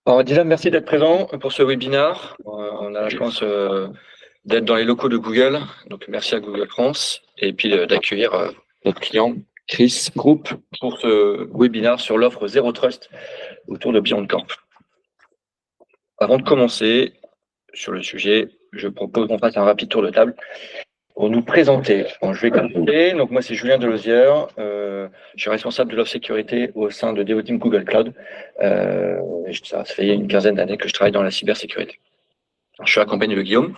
Alors déjà, merci d'être présent pour ce webinaire. On a la chance d'être dans les locaux de Google, donc merci à Google France, et puis d'accueillir notre client Chris Group pour ce webinaire sur l'offre Zero Trust autour de Beyond Corp. Avant de commencer sur le sujet, je propose qu'on fasse un rapide tour de table pour nous présenter. Bon, je vais commencer. Donc moi, c'est Julien Delosière. Je suis responsable de l'offre sécurité au sein de Devoteam Google Cloud. Ça fait une quinzaine d'années que je travaille dans la cybersécurité. Je suis accompagné de Guillaume.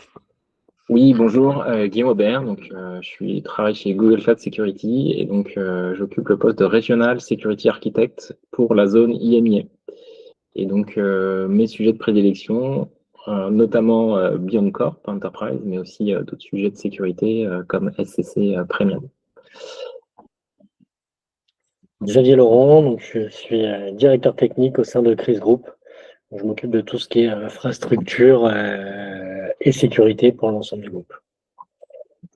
Oui, bonjour, Guillaume Aubert. Je travaille chez Google Cloud Security et j'occupe le poste de Regional Security Architect pour la zone IMIA. Et mes sujets de prédilection, notamment Beyond Corp Enterprise, mais aussi d'autres sujets de sécurité comme SCC Premium. Xavier Laurent, je suis directeur technique au sein de Chris Group. Je m'occupe de tout ce qui est infrastructure et sécurité pour l'ensemble du groupe.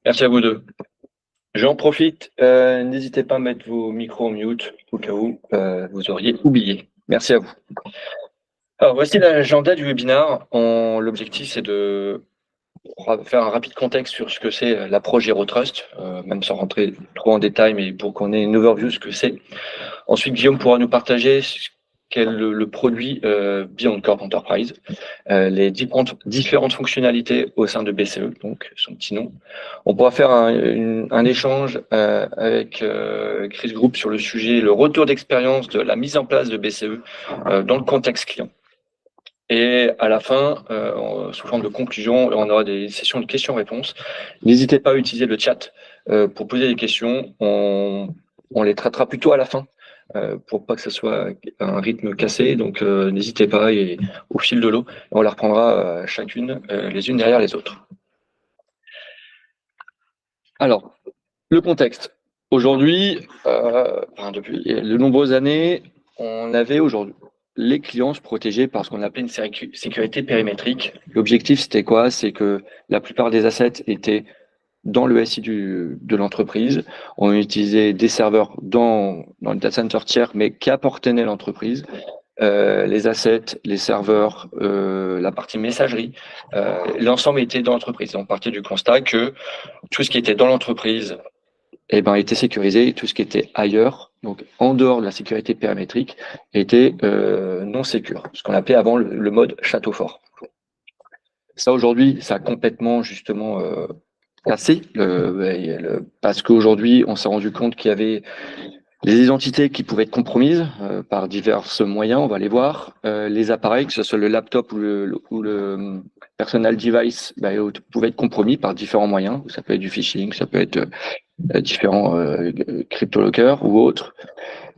Merci à vous deux. J'en profite, n'hésitez pas à mettre vos micros en mute au cas où vous auriez oublié. Merci à vous. Alors voici l'agenda du webinaire. L'objectif c'est de faire un rapide contexte sur ce que c'est l'approche Zero Trust, même sans rentrer trop en détail, mais pour qu'on ait une overview de ce que c'est. Ensuite, Guillaume pourra nous partager quel est le produit Beyond Corp Enterprise, les différentes fonctionnalités au sein de BCE, donc son petit nom. On pourra faire un échange avec Chris Group sur le sujet, le retour d'expérience de la mise en place de BCE dans le contexte client. Et à la fin, sous forme de conclusion, on aura des sessions de questions-réponses. N'hésitez pas à utiliser le chat pour poser des questions. On les traitera plutôt à la fin pour pas que ce soit un rythme cassé. Donc, n'hésitez pas et au fil de l'eau, on les reprendra chacune les unes derrière les autres. Alors, le contexte. Aujourd'hui, depuis de nombreuses années, on avait aujourd'hui les clients se protégeaient par ce qu'on appelait une sécurité périmétrique. L'objectif, c'était quoi? C'est que la plupart des assets étaient dans le SI de l'entreprise. On utilisait des serveurs dans le data center tiers, mais qui appartenaient à l'entreprise. Les assets, les serveurs, la partie messagerie, l'ensemble était dans l'entreprise. On partait du constat que tout ce qui était dans l'entreprise était sécurisé, et tout ce qui était ailleurs, donc en dehors de la sécurité périmétrique, était non sécure, ce qu'on appelait avant le mode château fort. Ça aujourd'hui, ça a complètement justement cassé, parce qu'aujourd'hui, on s'est rendu compte qu'il y avait les identités qui pouvaient être compromises par divers moyens, on va les voir. Les appareils, que ce soit le laptop ou le personal device, pouvaient être compromis par différents moyens. Ça peut être du phishing, ça peut être différents cryptolockers ou autres.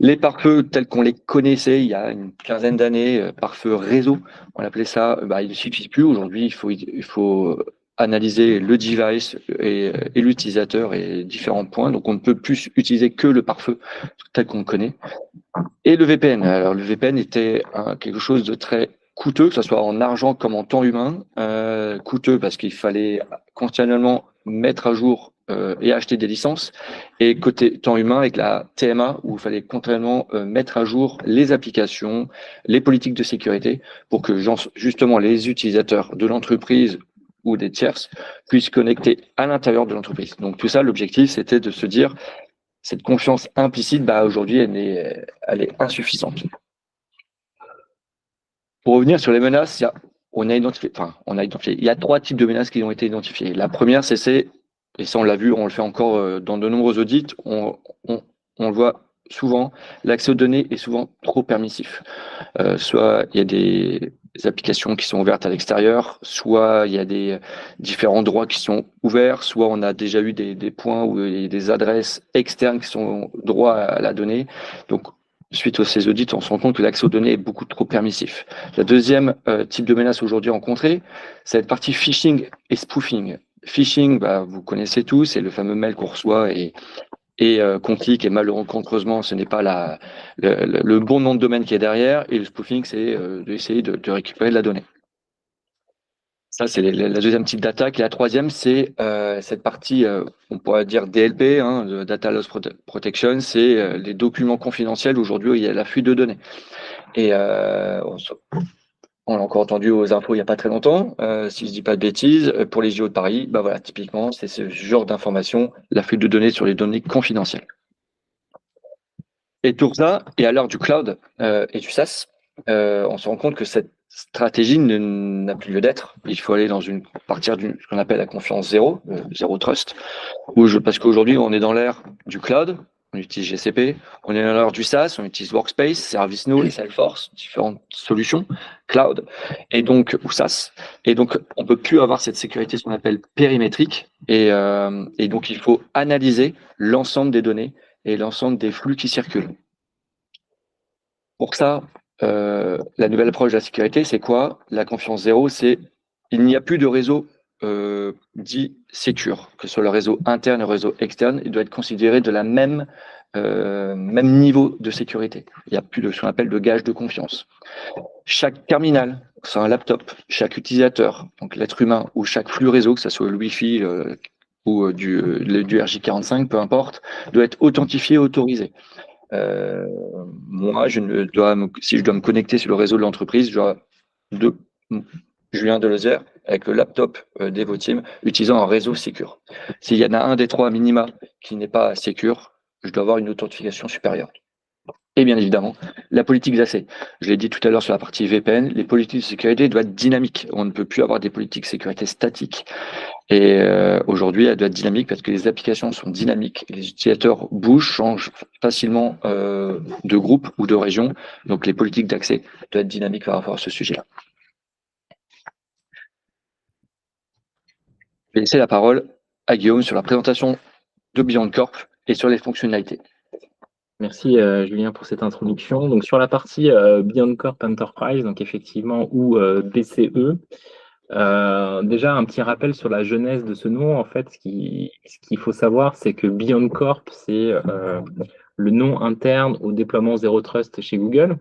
Les pare-feux tels qu'on les connaissait il y a une quinzaine d'années, pare-feu réseau, on appelait ça, il ne suffit plus. Aujourd'hui, il faut analyser le device et l'utilisateur et différents points. Donc, on ne peut plus utiliser que le pare-feu tel qu'on le connaît. Et le VPN. Alors, le VPN était quelque chose de très coûteux, que ce soit en argent comme en temps humain. Coûteux parce qu'il fallait continuellement mettre à jour et acheter des licences. Et côté temps humain, avec la TMA, où il fallait continuellement mettre à jour les applications, les politiques de sécurité, pour que justement les utilisateurs de l'entreprise ou des tierces puissent connecter à l'intérieur de l'entreprise. Donc tout ça, l'objectif, c'était de se dire, cette confiance implicite, aujourd'hui, elle est insuffisante. Pour revenir sur les menaces, il y a 3 types de menaces qui ont été identifiées. La première, et ça on l'a vu, on le fait encore dans de nombreux audits, on le voit souvent, l'accès aux données est souvent trop permissif. Soit il y a des applications qui sont ouvertes à l'extérieur, soit il y a des différents droits qui sont ouverts, soit on a déjà eu des points où il y a des adresses externes qui sont droits à la donnée. Donc, suite à ces audits, on se rend compte que l'accès aux données est beaucoup trop permissif. La deuxième type de menace aujourd'hui rencontrée, c'est la partie phishing et spoofing. Phishing, vous connaissez tous, c'est le fameux mail qu'on reçoit et qu'on clique, et malheureusement, ce n'est pas le bon nom de domaine qui est derrière. Et le spoofing, c'est d'essayer de récupérer de la donnée. Ça, c'est la deuxième type d'attaque. Et la troisième, c'est cette partie, on pourrait dire DLP, de Data Loss Protection, c'est les documents confidentiels aujourd'hui où il y a la fuite de données. Et On l'a encore entendu aux infos il n'y a pas très longtemps, si je dis pas de bêtises, pour les JO de Paris, bah voilà, typiquement, c'est ce genre d'information, la fuite de données sur les données confidentielles. Et tout ça, et à l'heure du cloud et du SaaS, on se rend compte que cette stratégie n'a plus lieu d'être. Il faut aller partir ce qu'on appelle la confiance zéro, zéro trust, parce qu'aujourd'hui, on est dans l'ère du cloud, on utilise GCP, on est dans l'ère du SaaS, on utilise Workspace, ServiceNow et Salesforce, différentes solutions cloud, et donc, ou SaaS. Et donc, on peut plus avoir cette sécurité, ce qu'on appelle périmétrique, et donc, il faut analyser l'ensemble des données et l'ensemble des flux qui circulent. Pour ça, la nouvelle approche de la sécurité, c'est quoi? La confiance zéro, c'est il n'y a plus de réseau dit secure, que ce soit le réseau interne ou le réseau externe, il doit être considéré de la même niveau de sécurité. Il n'y a plus de ce qu'on appelle de gage de confiance. Chaque terminal, que ce soit un laptop, chaque utilisateur, donc l'être humain, ou chaque flux réseau, que ce soit le Wi-Fi ou du RJ45, peu importe, doit être authentifié et autorisé. Moi, si je dois me connecter sur le réseau de l'entreprise, Julien Deleuzer, avec le laptop d'Evoteam, utilisant un réseau sécure. S'il y en a un des trois minima qui n'est pas sécure, je dois avoir une authentification supérieure. Et bien évidemment, la politique d'accès. Je l'ai dit tout à l'heure sur la partie VPN, les politiques de sécurité doivent être dynamiques. On ne peut plus avoir des politiques de sécurité statiques. Et aujourd'hui, elle doit être dynamique parce que les applications sont dynamiques. Les utilisateurs bougent, changent facilement de groupe ou de région. Donc les politiques d'accès doivent être dynamiques par rapport à ce sujet-là. Je vais laisser la parole à Guillaume sur la présentation de Beyond Corp et sur les fonctionnalités. Merci Julien pour cette introduction. Donc sur la partie Beyond Corp Enterprise, donc effectivement, ou BCE, déjà un petit rappel sur la genèse de ce nom. En fait, ce qu'il faut savoir, c'est que Beyond Corp, c'est le nom interne au déploiement Zero Trust chez Google.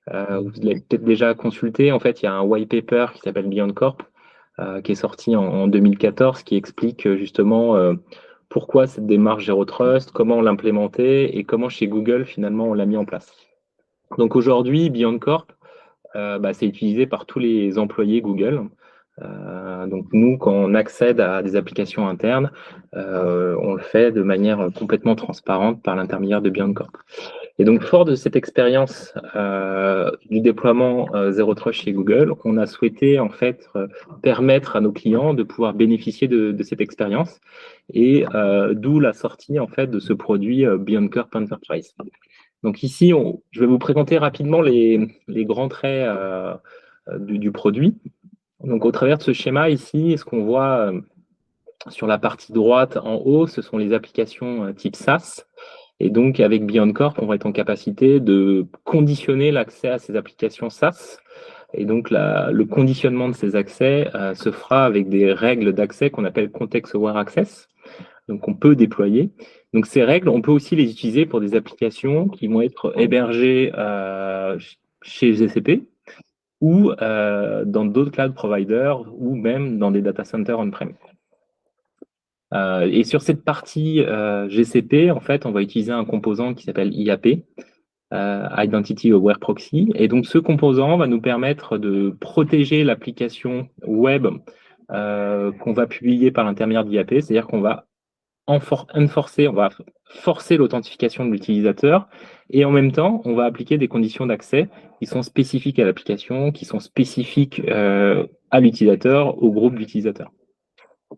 Vous l'avez peut-être déjà consulté. En fait, il y a un white paper qui s'appelle Beyond Corp, qui est sorti en 2014, qui explique justement pourquoi cette démarche Zero Trust, comment l'implémenter et comment chez Google, finalement, on l'a mis en place. Donc aujourd'hui, Beyond Corp, c'est utilisé par tous les employés Google. Donc nous, quand on accède à des applications internes, on le fait de manière complètement transparente par l'intermédiaire de Beyond Corp. Et donc, fort de cette expérience du déploiement Zero Trust chez Google, on a souhaité en fait permettre à nos clients de pouvoir bénéficier de cette expérience, et d'où la sortie en fait de ce produit Beyond Corp Enterprise. Donc ici, je vais vous présenter rapidement les grands traits du produit. Donc au travers de ce schéma ici, ce qu'on voit sur la partie droite en haut, ce sont les applications type SaaS. Et donc, avec Beyond Corp, on va être en capacité de conditionner l'accès à ces applications SaaS. Et donc, le conditionnement de ces accès se fera avec des règles d'accès qu'on appelle Context Aware Access. Donc, on peut déployer. Donc, ces règles, on peut aussi les utiliser pour des applications qui vont être hébergées chez GCP ou dans d'autres cloud providers ou même dans des data centers on-prem. Et sur cette partie GCP, en fait, on va utiliser un composant qui s'appelle IAP, Identity Aware Proxy. Et donc, ce composant va nous permettre de protéger l'application web qu'on va publier par l'intermédiaire d'IAP, c'est-à-dire qu'on va forcer l'authentification de l'utilisateur, et en même temps, on va appliquer des conditions d'accès qui sont spécifiques à l'application, qui sont spécifiques à l'utilisateur, au groupe d'utilisateurs.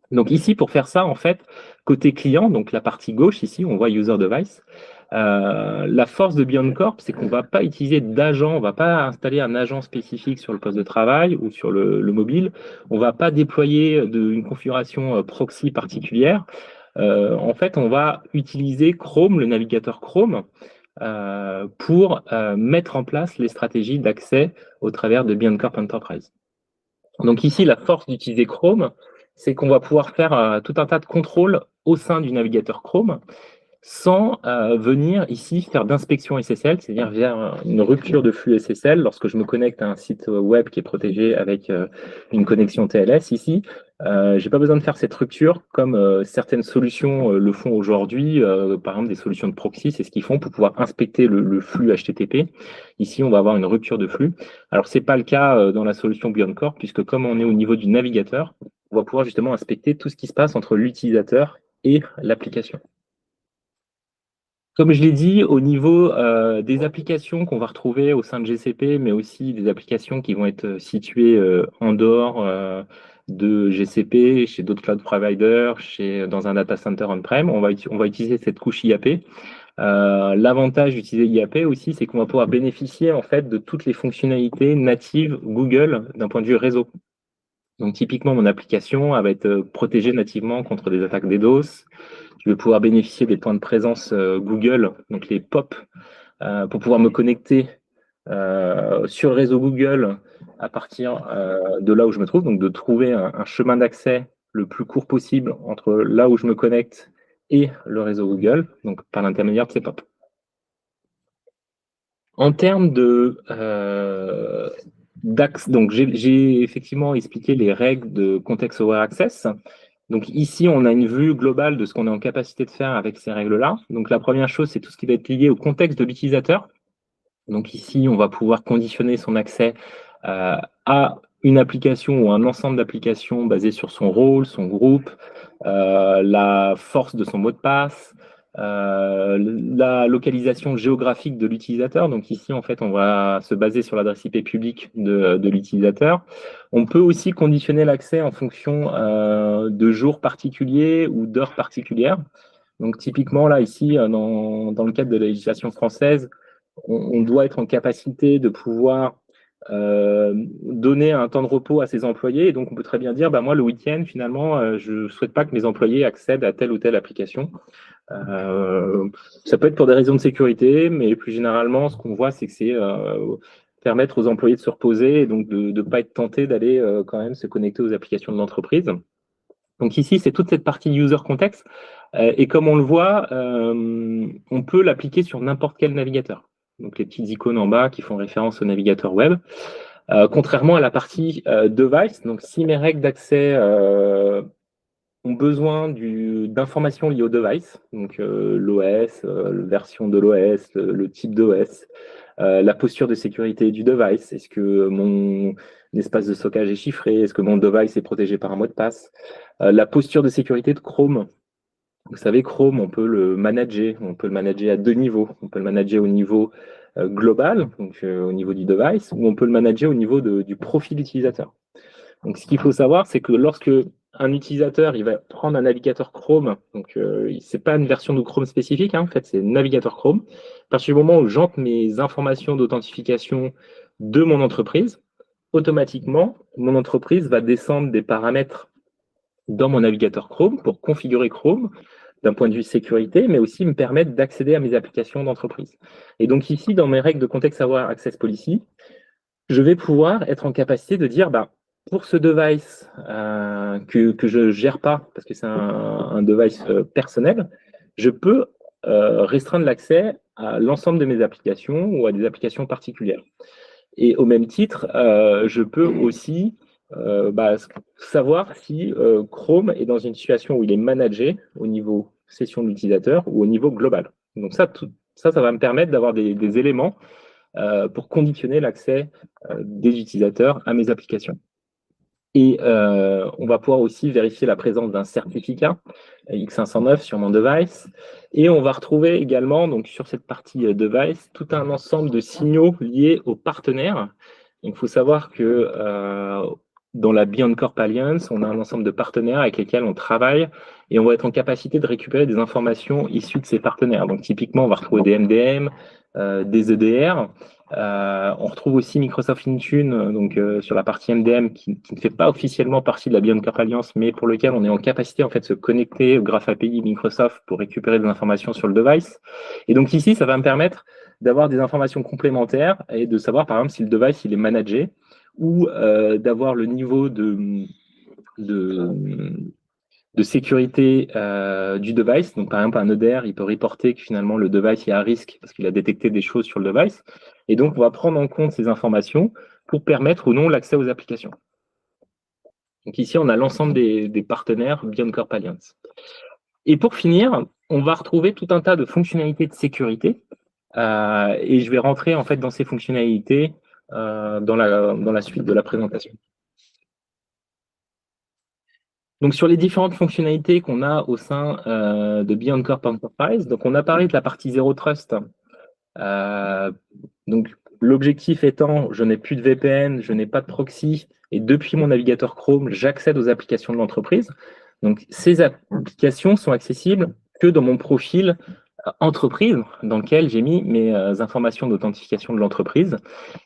Donc ici, pour faire ça, en fait, côté client, donc la partie gauche, ici, on voit User Device. La force de Beyond Corp, c'est qu'on ne va pas utiliser d'agent, on ne va pas installer un agent spécifique sur le poste de travail ou sur le mobile. On ne va pas déployer une configuration proxy particulière. En fait, on va utiliser Chrome, le navigateur Chrome, pour mettre en place les stratégies d'accès au travers de Beyond Corp Enterprise. Donc ici, la force d'utiliser Chrome, c'est qu'on va pouvoir faire tout un tas de contrôles au sein du navigateur Chrome sans venir ici faire d'inspection SSL, c'est-à-dire via une rupture de flux SSL. Lorsque je me connecte à un site web qui est protégé avec une connexion TLS ici, J'ai pas besoin de faire cette rupture comme certaines solutions le font aujourd'hui. Par exemple, des solutions de proxy, c'est ce qu'ils font pour pouvoir inspecter le flux HTTP. Ici, on va avoir une rupture de flux. Alors, c'est pas le cas dans la solution BeyondCorp, puisque comme on est au niveau du navigateur, on va pouvoir justement inspecter tout ce qui se passe entre l'utilisateur et l'application. Comme je l'ai dit, au niveau des applications qu'on va retrouver au sein de GCP, mais aussi des applications qui vont être situées en dehors de GCP, chez d'autres cloud providers, dans un data center on-prem, on va utiliser cette couche IAP. L'avantage d'utiliser IAP aussi, c'est qu'on va pouvoir bénéficier en fait de toutes les fonctionnalités natives Google d'un point de vue réseau. Donc typiquement, mon application elle va être protégée nativement contre des attaques DDoS. Je vais pouvoir bénéficier des points de présence Google, donc les POP, pour pouvoir me connecter sur le réseau Google à partir de là où je me trouve, donc de trouver un chemin d'accès le plus court possible entre là où je me connecte et le réseau Google, donc par l'intermédiaire de ces POP. En termes d'axe, donc j'ai effectivement expliqué les règles de Context Aware Access. Donc ici, on a une vue globale de ce qu'on est en capacité de faire avec ces règles-là. Donc la première chose, c'est tout ce qui va être lié au contexte de l'utilisateur. Donc ici, on va pouvoir conditionner son accès à une application ou un ensemble d'applications basé sur son rôle, son groupe, la force de son mot de passe, la localisation géographique de l'utilisateur. Donc ici, en fait, on va se baser sur l'adresse IP publique de l'utilisateur. On peut aussi conditionner l'accès en fonction de jours particuliers ou d'heures particulières. Donc typiquement, là, ici, dans le cadre de la législation française, on doit être en capacité de pouvoir donner un temps de repos à ses employés. Et donc, on peut très bien dire, bah, moi, le week-end, finalement, je ne souhaite pas que mes employés accèdent à telle ou telle application. Ça peut être pour des raisons de sécurité, mais plus généralement, ce qu'on voit, c'est que c'est permettre aux employés de se reposer et donc de ne pas être tentés d'aller quand même se connecter aux applications de l'entreprise. Donc ici, c'est toute cette partie user context. Et comme on le voit, on peut l'appliquer sur n'importe quel navigateur. Donc les petites icônes en bas qui font référence au navigateur web. Contrairement à la partie device, donc si mes règles d'accès ont besoin d'informations liées au device, donc l'OS, la version de l'OS, le type d'OS, la posture de sécurité du device, est-ce que mon espace de stockage est chiffré, est-ce que mon device est protégé par un mot de passe, la posture de sécurité de Chrome. Vous savez, Chrome, on peut le manager à deux niveaux. On peut le manager au niveau global, donc au niveau du device, ou on peut le manager au niveau du profil utilisateur. Donc, ce qu'il faut savoir, c'est que lorsque un utilisateur il va prendre un navigateur Chrome, donc c'est pas une version de Chrome spécifique, hein, en fait, c'est navigateur Chrome. À partir du moment où j'entre mes informations d'authentification de mon entreprise, automatiquement, mon entreprise va descendre des paramètres dans mon navigateur Chrome pour configurer Chrome d'un point de vue sécurité, mais aussi me permettre d'accéder à mes applications d'entreprise. Et donc ici, dans mes règles de Context Aware Access Policy, je vais pouvoir être en capacité de dire, bah, pour ce device que je ne gère pas, parce que c'est un device personnel, je peux restreindre l'accès à l'ensemble de mes applications ou à des applications particulières. Et au même titre, je peux aussi savoir si Chrome est dans une situation où il est managé au niveau session de l'utilisateur ou au niveau global. Donc ça va me permettre d'avoir des éléments pour conditionner l'accès des utilisateurs à mes applications. Et on va pouvoir aussi vérifier la présence d'un certificat X509 sur mon device. Et on va retrouver également, donc sur cette partie device, tout un ensemble de signaux liés aux partenaires. Donc, il faut savoir que dans la BeyondCorp Alliance, on a un ensemble de partenaires avec lesquels on travaille et on va être en capacité de récupérer des informations issues de ces partenaires. Donc, typiquement, on va retrouver des MDM, des EDR. On retrouve aussi Microsoft Intune, donc sur la partie MDM qui ne fait pas officiellement partie de la BeyondCorp Alliance, mais pour lequel on est en capacité en fait de se connecter grâce à API Microsoft pour récupérer des informations sur le device. Et donc ici, ça va me permettre d'avoir des informations complémentaires et de savoir par exemple si le device il est managé ou d'avoir le niveau de sécurité du device. Donc, par exemple, un EDR, il peut reporter que finalement le device est à risque parce qu'il a détecté des choses sur le device. Et donc, on va prendre en compte ces informations pour permettre ou non l'accès aux applications. Donc ici, on a l'ensemble des partenaires Beyond Corp Alliance. Et pour finir, on va retrouver tout un tas de fonctionnalités de sécurité. Et je vais rentrer en fait dans ces fonctionnalités dans la suite de la présentation. Donc sur les différentes fonctionnalités qu'on a au sein de Beyond Corp Enterprise, donc on a parlé de la partie Zero Trust. Donc l'objectif étant, je n'ai plus de VPN, je n'ai pas de proxy, et depuis mon navigateur Chrome, j'accède aux applications de l'entreprise. Donc ces applications sont accessibles que dans mon profil entreprise dans lequel j'ai mis mes informations d'authentification de l'entreprise.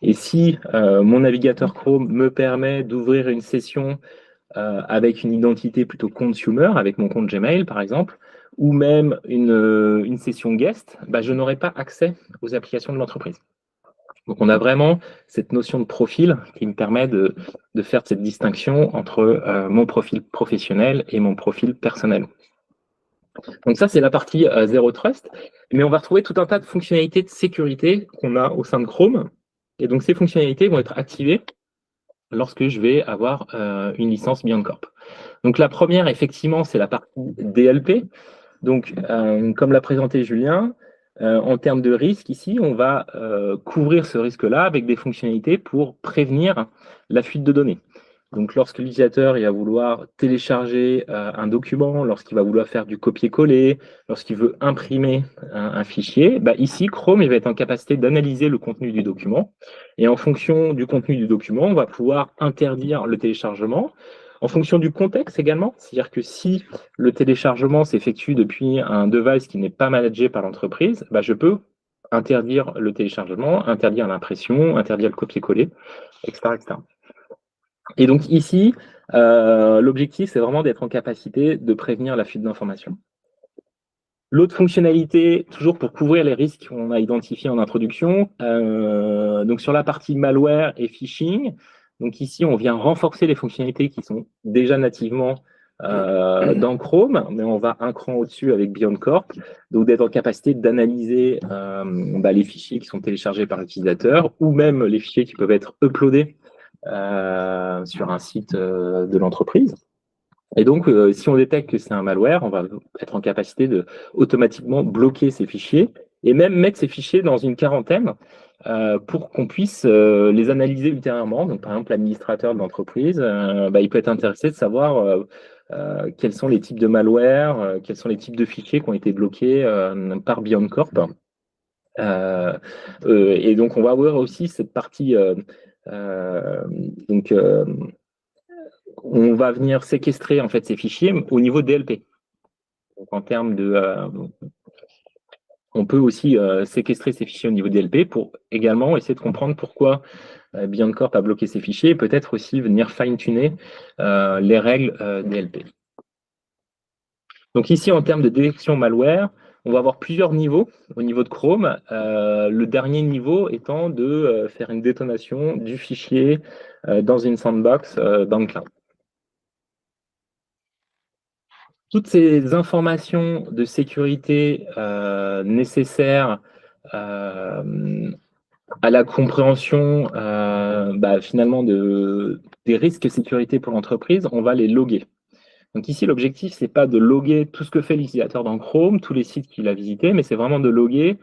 Et si mon navigateur Chrome me permet d'ouvrir une session avec une identité plutôt consumer, avec mon compte Gmail par exemple, ou même une session guest, bah, je n'aurai pas accès aux applications de l'entreprise. Donc on a vraiment cette notion de profil qui me permet de faire cette distinction entre mon profil professionnel et mon profil personnel. Donc ça, c'est la partie Zero Trust, mais on va retrouver tout un tas de fonctionnalités de sécurité qu'on a au sein de Chrome. Et donc ces fonctionnalités vont être activées lorsque je vais avoir une licence Beyond Corp. Donc la première, effectivement, c'est la partie DLP. Donc, comme l'a présenté Julien, en termes de risque, ici, on va couvrir ce risque-là avec des fonctionnalités pour prévenir la fuite de données. Donc, lorsque l'utilisateur va vouloir télécharger un document, lorsqu'il va vouloir faire du copier-coller, lorsqu'il veut imprimer un fichier, bah, ici, Chrome va être en capacité d'analyser le contenu du document. Et en fonction du contenu du document, on va pouvoir interdire le téléchargement. En fonction du contexte également, c'est-à-dire que si le téléchargement s'effectue depuis un device qui n'est pas managé par l'entreprise, bah, je peux interdire le téléchargement, interdire l'impression, interdire le copier-coller, etc., etc. Et donc ici, l'objectif, c'est vraiment d'être en capacité de prévenir la fuite d'informations. L'autre fonctionnalité, toujours pour couvrir les risques qu'on a identifiés en introduction, donc sur la partie malware et phishing, donc ici, on vient renforcer les fonctionnalités qui sont déjà nativement dans Chrome, mais on va un cran au-dessus avec Beyond Corp, donc d'être en capacité d'analyser les fichiers qui sont téléchargés par l'utilisateur ou même les fichiers qui peuvent être uploadés sur un site de l'entreprise. Et donc, si on détecte que c'est un malware, on va être en capacité de automatiquement bloquer ces fichiers et même mettre ces fichiers dans une quarantaine pour qu'on puisse les analyser ultérieurement. Donc, par exemple, l'administrateur de l'entreprise, il peut être intéressé de savoir quels sont les types de malware, quels sont les types de fichiers qui ont été bloqués par Beyond Corp. Et donc, on va avoir aussi cette partie on va venir séquestrer en fait ces fichiers au niveau DLP. Donc en termes de, on peut aussi séquestrer ces fichiers au niveau DLP pour également essayer de comprendre pourquoi Beyond Corp a bloqué ces fichiers et peut-être aussi venir fine-tuner les règles DLP. Donc ici, en termes de détection malware, on va avoir plusieurs niveaux au niveau de Chrome. Le dernier niveau étant de faire une détonation du fichier dans une sandbox dans le cloud. Toutes ces informations de sécurité nécessaires à la compréhension finalement des risques de sécurité pour l'entreprise, on va les loguer. Donc ici, l'objectif, ce n'est pas de loguer tout ce que fait l'utilisateur dans Chrome, tous les sites qu'il a visités, mais c'est vraiment de loguer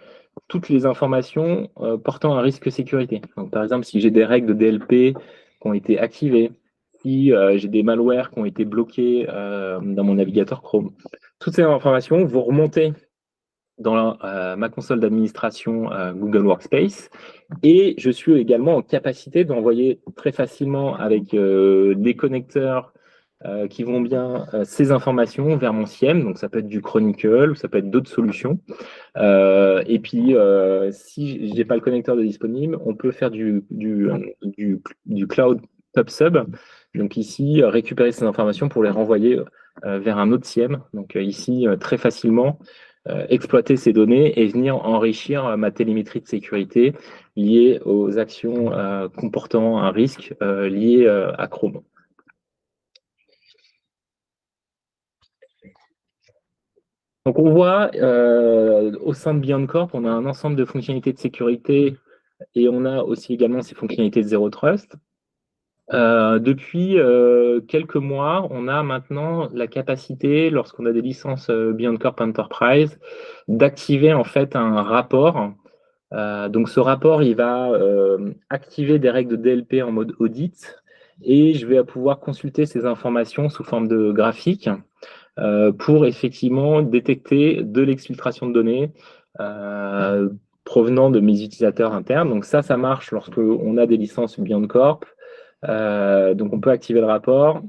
toutes les informations portant un risque de sécurité. Donc, par exemple, si j'ai des règles de DLP qui ont été activées, si j'ai des malwares qui ont été bloqués dans mon navigateur Chrome. Toutes ces informations vont remonter dans ma console d'administration Google Workspace et je suis également en capacité d'envoyer très facilement avec des connecteurs qui vont bien ces informations vers mon SIEM, donc ça peut être du Chronicle, ou ça peut être d'autres solutions. Et puis, si je n'ai pas le connecteur de disponible, on peut faire du Cloud PubSub. Donc ici, récupérer ces informations pour les renvoyer vers un autre SIEM. Donc ici, très facilement, exploiter ces données et venir enrichir ma télémétrie de sécurité liée aux actions comportant un risque lié à Chrome. Donc on voit au sein de Beyond Corp, on a un ensemble de fonctionnalités de sécurité et on a aussi également ces fonctionnalités de Zero Trust. Depuis quelques mois, on a maintenant la capacité, lorsqu'on a des licences Beyond Corp Enterprise, d'activer en fait un rapport. Donc ce rapport, il va activer des règles de DLP en mode audit et je vais pouvoir consulter ces informations sous forme de graphique pour effectivement détecter de l'exfiltration de données provenant de mes utilisateurs internes. Donc ça marche lorsqu'on a des licences Beyond Corp. Donc on peut activer le rapport.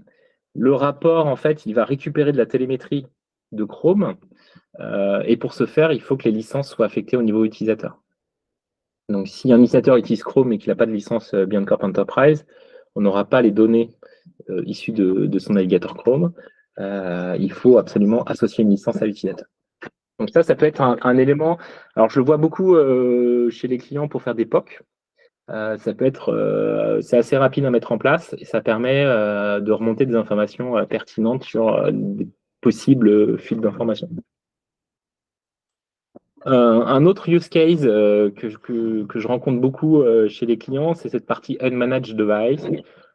Le rapport, en fait, il va récupérer de la télémétrie de Chrome. Et pour ce faire, il faut que les licences soient affectées au niveau utilisateur. Donc si un utilisateur utilise Chrome et qu'il n'a pas de licence Beyond Corp Enterprise, on n'aura pas les données issues de son navigateur Chrome. Il faut absolument associer une licence à l'utilisateur. Donc ça peut être un élément. Alors je le vois beaucoup chez les clients pour faire des POC. Ça peut être, c'est assez rapide à mettre en place et ça permet de remonter des informations pertinentes sur des possibles fuites d'informations. Un autre use case que je rencontre beaucoup chez les clients, c'est cette partie Unmanaged Device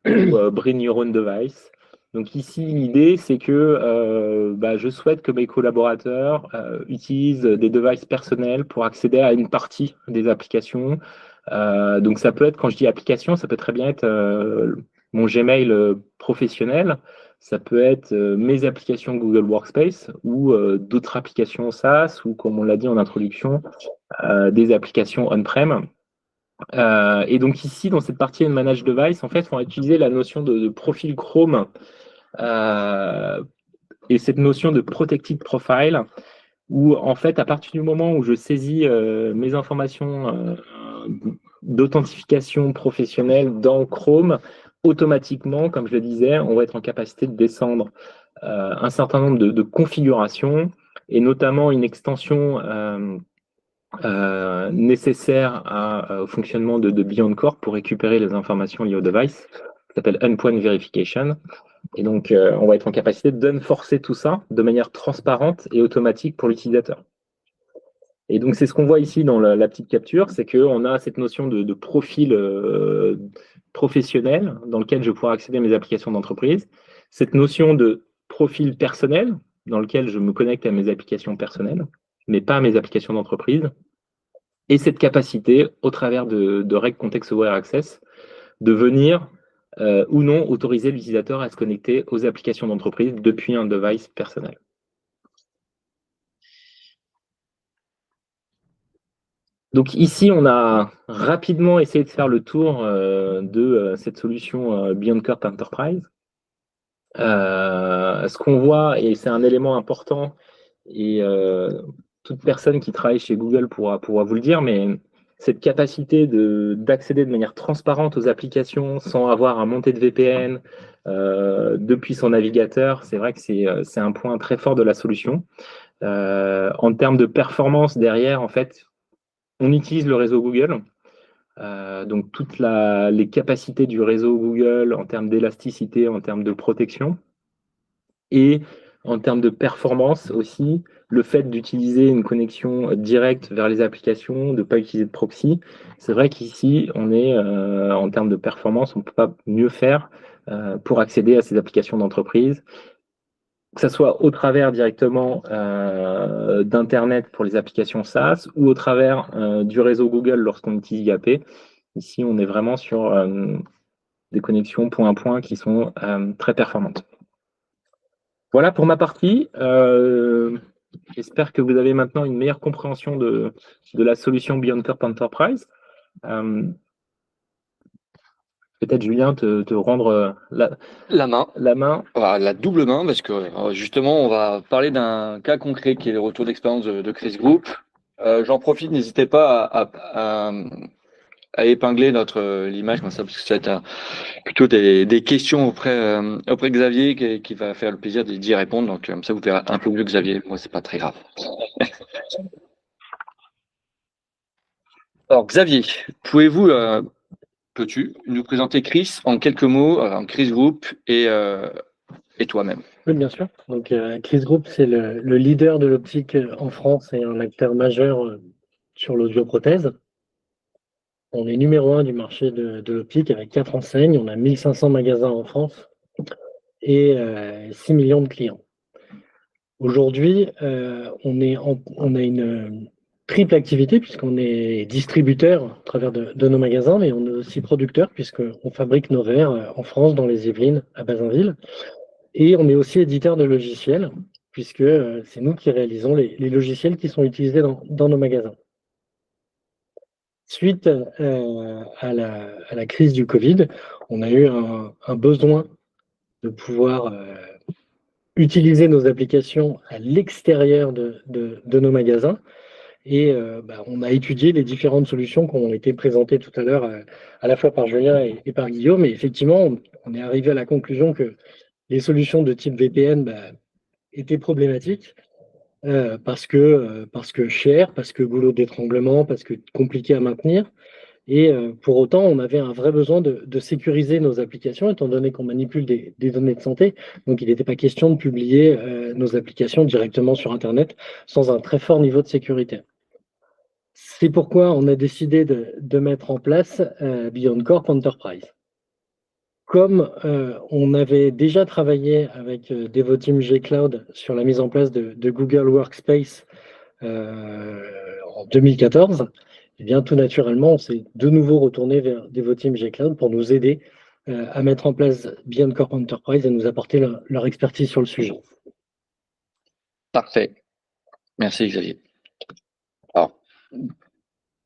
ou Bring Your Own Device. Donc ici, l'idée, c'est que je souhaite que mes collaborateurs utilisent des devices personnels pour accéder à une partie des applications. Donc ça peut être, quand je dis application, ça peut très bien être mon Gmail professionnel, ça peut être mes applications Google Workspace ou d'autres applications SaaS ou, comme on l'a dit en introduction, des applications on-prem. Et donc ici, dans cette partie Manage Device, en fait, on va utiliser la notion de profil Chrome et cette notion de Protected Profile, où en fait, à partir du moment où je saisis mes informations d'authentification professionnelle dans Chrome, automatiquement, comme je le disais, on va être en capacité de descendre un certain nombre de configurations et notamment une extension nécessaire au fonctionnement de Beyond Corp pour récupérer les informations liées au device, qui s'appelle Endpoint Verification. Et donc, on va être en capacité d'enforcer tout ça de manière transparente et automatique pour l'utilisateur. Et donc, c'est ce qu'on voit ici dans la petite capture, c'est qu'on a cette notion de profil professionnel dans lequel je vais pouvoir accéder à mes applications d'entreprise, cette notion de profil personnel dans lequel je me connecte à mes applications personnelles, mais pas à mes applications d'entreprise, et cette capacité, au travers de règles Context Aware Access, de venir ou non autoriser l'utilisateur à se connecter aux applications d'entreprise depuis un device personnel. Donc ici, on a rapidement essayé de faire le tour de cette solution Beyond Corp Enterprise. Ce qu'on voit, et c'est un élément important, et toute personne qui travaille chez Google pourra vous le dire, mais cette capacité d'accéder de manière transparente aux applications sans avoir à monter de VPN depuis son navigateur, c'est vrai que c'est un point très fort de la solution. En termes de performance derrière, en fait, on utilise le réseau Google, donc toutes les capacités du réseau Google en termes d'élasticité, en termes de protection, et en termes de performance aussi, le fait d'utiliser une connexion directe vers les applications, de ne pas utiliser de proxy. C'est vrai qu'ici, on est en termes de performance, on ne peut pas mieux faire pour accéder à ces applications d'entreprise, que ce soit au travers directement d'Internet pour les applications SaaS ou au travers du réseau Google lorsqu'on utilise IAP. Ici, on est vraiment sur des connexions point à point qui sont très performantes. Voilà pour ma partie. J'espère que vous avez maintenant une meilleure compréhension de la solution Beyond Corp Enterprise. Peut-être, Julien, te rendre la main. La double main, parce que justement, on va parler d'un cas concret qui est le retour d'expérience de Chris Group. J'en profite, n'hésitez pas à épingler l'image comme ça, parce que ça va être plutôt des questions auprès de Xavier qui va faire le plaisir d'y répondre. Donc, comme ça, vous verrez un peu mieux Xavier. Moi, c'est pas très grave. Alors, Xavier, peux-tu nous présenter Chris en quelques mots, Chris Group et toi-même? Oui, bien sûr. Donc, Chris Group, c'est le leader de l'optique en France et un acteur majeur sur l'audioprothèse. On est numéro 1 du marché de l'optique avec 4 enseignes. On a 1500 magasins en France et 6 millions de clients. Aujourd'hui, on a une triple activité puisqu'on est distributeur à travers de nos magasins, mais on est aussi producteur puisqu'on fabrique nos verres en France, dans les Yvelines, à Bazainville. Et on est aussi éditeur de logiciels puisque c'est nous qui réalisons les logiciels qui sont utilisés dans nos magasins. Suite à la crise du Covid, on a eu un besoin de pouvoir utiliser nos applications à l'extérieur de nos magasins. Et on a étudié les différentes solutions qui ont été présentées tout à l'heure, à la fois par Julien et par Guillaume. Et effectivement, on est arrivé à la conclusion que les solutions de type VPN étaient problématiques parce que cher, parce que goulot d'étranglement, parce que compliqué à maintenir. Et pour autant, on avait un vrai besoin de sécuriser nos applications, étant donné qu'on manipule des données de santé. Donc, il n'était pas question de publier nos applications directement sur Internet sans un très fort niveau de sécurité. C'est pourquoi on a décidé de mettre en place Beyond Corp Enterprise. Comme on avait déjà travaillé avec Devoteam G-Cloud sur la mise en place de Google Workspace en 2014, eh bien, tout naturellement, on s'est de nouveau retourné vers Devoteam G-Cloud pour nous aider à mettre en place Beyond Corp Enterprise et nous apporter leur expertise sur le sujet. Parfait. Merci Xavier. Alors,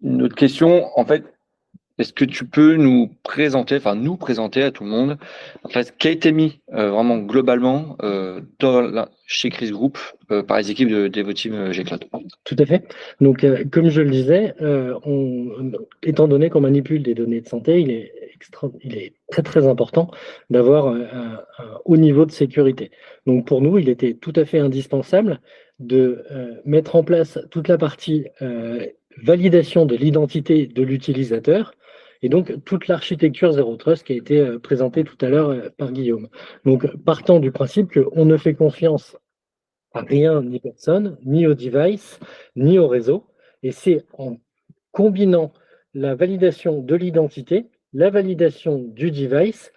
une autre question, en fait, est-ce que tu peux nous présenter à tout le monde, en fait, qui a été mis vraiment globalement chez Chris Group par les équipes de Devoteam G-Cloud? Tout à fait. Donc, comme je le disais, étant donné qu'on manipule des données de santé, il est très très important d'avoir un haut niveau de sécurité. Donc, pour nous, il était tout à fait indispensable de mettre en place toute la partie validation de l'identité de l'utilisateur et donc toute l'architecture Zero Trust qui a été présentée tout à l'heure par Guillaume. Donc, partant du principe qu'on ne fait confiance à rien ni personne, ni au device, ni au réseau. Et c'est en combinant la validation de l'identité, la validation du device,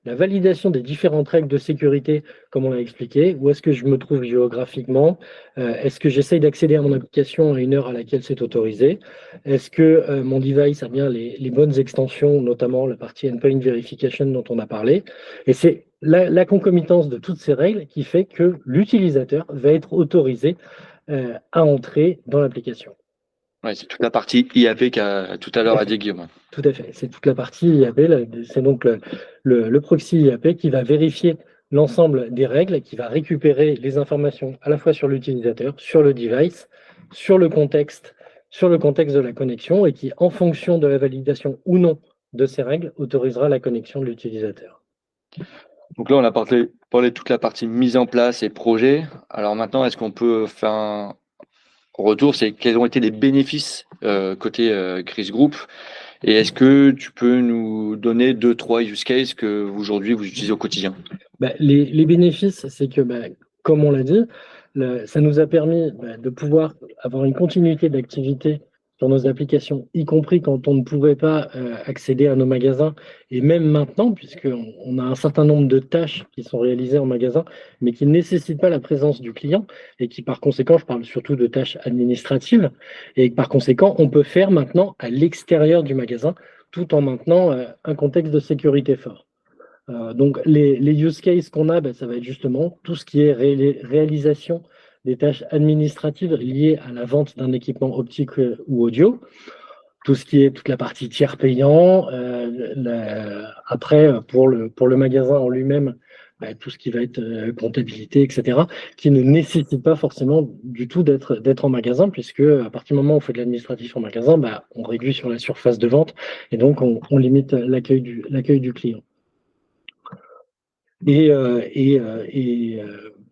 la validation des différentes règles de sécurité, comme on l'a expliqué, où est-ce que je me trouve géographiquement, est-ce que j'essaye d'accéder à mon application à une heure à laquelle c'est autorisé, est-ce que mon device a bien les bonnes extensions, notamment la partie endpoint verification dont on a parlé. Et c'est la concomitance de toutes ces règles qui fait que l'utilisateur va être autorisé à entrer dans l'application. Ouais, c'est toute la partie IAP qu'a tout à l'heure a dit Guillaume. Tout à fait, c'est toute la partie IAP, c'est donc le proxy IAP qui va vérifier l'ensemble des règles, qui va récupérer les informations à la fois sur l'utilisateur, sur le device, sur le contexte de la connexion et qui, en fonction de la validation ou non de ces règles, autorisera la connexion de l'utilisateur. Donc là, on a parlé de toute la partie mise en place et projet. Alors maintenant, est-ce qu'on peut faire un retour, c'est quels ont été les bénéfices côté Chris Group, et est-ce que tu peux nous donner 2-3 use cases que aujourd'hui vous utilisez au quotidien? Les bénéfices, c'est que, comme on l'a dit, ça nous a permis de pouvoir avoir une continuité d'activité sur nos applications, y compris quand on ne pouvait pas accéder à nos magasins, et même maintenant, puisqu'on a un certain nombre de tâches qui sont réalisées en magasin, mais qui ne nécessitent pas la présence du client, et qui par conséquent, je parle surtout de tâches administratives, et par conséquent, on peut faire maintenant à l'extérieur du magasin, tout en maintenant un contexte de sécurité fort. Donc les use cases qu'on a, ça va être justement tout ce qui est réalisation des tâches administratives liées à la vente d'un équipement optique ou audio, tout ce qui est toute la partie tiers payant, après pour le magasin en lui-même, tout ce qui va être comptabilité, etc., qui ne nécessite pas forcément du tout d'être en magasin, puisque à partir du moment où on fait de l'administratif en magasin, on réduit sur la surface de vente et donc on limite l'accueil du client. Et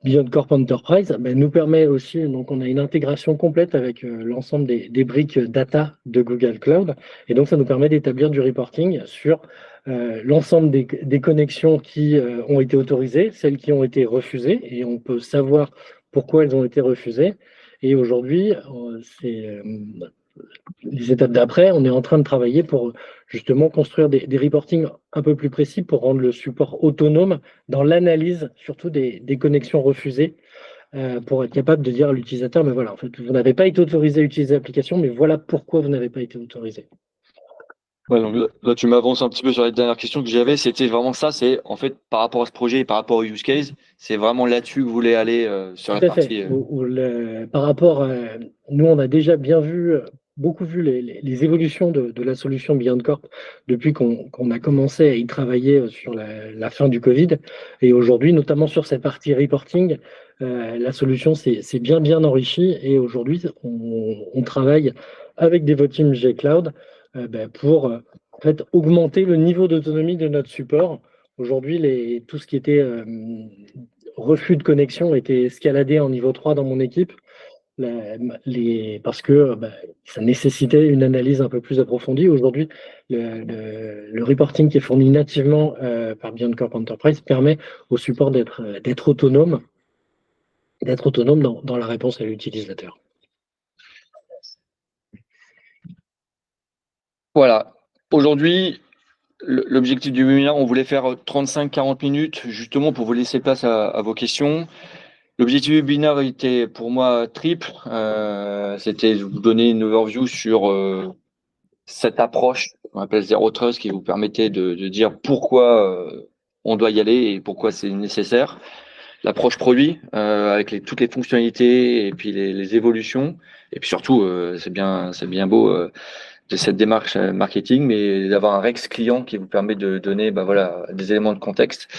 Beyond Corp Enterprise nous permet aussi, donc on a une intégration complète avec l'ensemble des briques data de Google Cloud, et donc ça nous permet d'établir du reporting sur l'ensemble des connexions qui ont été autorisées, celles qui ont été refusées, et on peut savoir pourquoi elles ont été refusées. Et aujourd'hui, les étapes d'après, on est en train de travailler pour justement construire des reportings un peu plus précis pour rendre le support autonome dans l'analyse, surtout des connexions refusées, pour être capable de dire à l'utilisateur, mais voilà, en fait, vous n'avez pas été autorisé à utiliser l'application, mais voilà pourquoi vous n'avez pas été autorisé. Ouais, donc là, tu m'avances un petit peu sur la dernière question que j'avais. C'était vraiment ça. C'est en fait par rapport à ce projet et par rapport au use case, c'est vraiment là-dessus que vous voulez aller sur la Tout à fait. partie. Par rapport, nous, on a déjà bien vu, beaucoup vu les évolutions de la solution BeyondCorp depuis qu'on a commencé à y travailler sur la fin du Covid. Et aujourd'hui, notamment sur cette partie reporting, la solution s'est bien enrichie. Et aujourd'hui, on travaille avec Devoteam G-Cloud pour en fait, augmenter le niveau d'autonomie de notre support. Aujourd'hui, tout ce qui était refus de connexion était escaladé en niveau 3 dans mon équipe parce que ça nécessitait une analyse un peu plus approfondie. Aujourd'hui, le reporting qui est fourni nativement par BeyondCorp Enterprise permet au support d'être autonome dans la réponse à l'utilisateur. Voilà. Aujourd'hui, l'objectif du webinaire, on voulait faire 35-40 minutes justement pour vous laisser place à vos questions. L'objectif du webinaire était pour moi triple. C'était de vous donner une overview sur cette approche qu'on appelle Zero Trust qui vous permettait de dire pourquoi on doit y aller et pourquoi c'est nécessaire. L'approche produit avec toutes les fonctionnalités et puis les évolutions. Et puis surtout, c'est bien beau de cette démarche marketing, mais d'avoir un Rex client qui vous permet de donner des éléments de contexte.